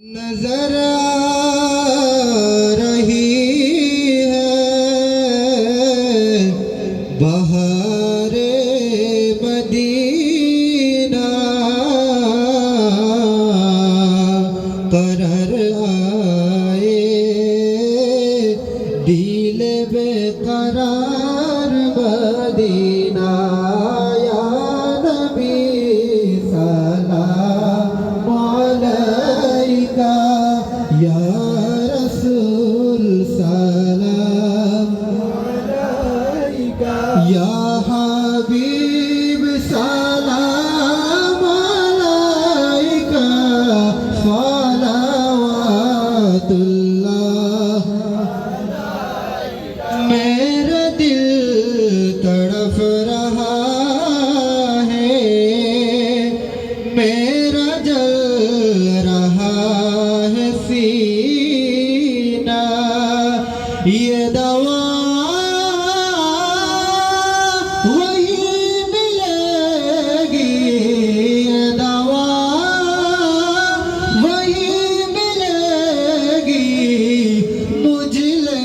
नजर आ रही है बहारे मदीना करर आए दिल बेकरार मदीना या नबी सलाम अलैका या रसूल सलाम अलैका या हबीब सलाम अलैका सलावतुल्लाह मेरा दिल तड़फ रहा है मेरा जल रहा है सीना ये दवा वही मिलेगी ये दवा वही मिलेगी मुझले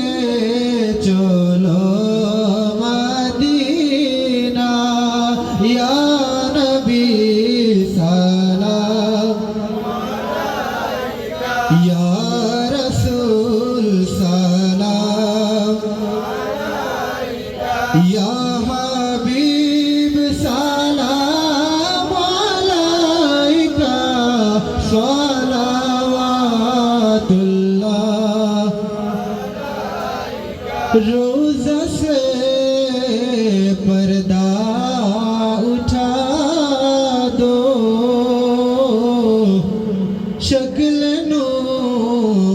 चलो मदीना या नबी सलाम या रसूल सलाम या हबीब सलाम अलैका सलावतुल्लाह रोज़ा से पर्दा उठा दो शक्ल नूरानी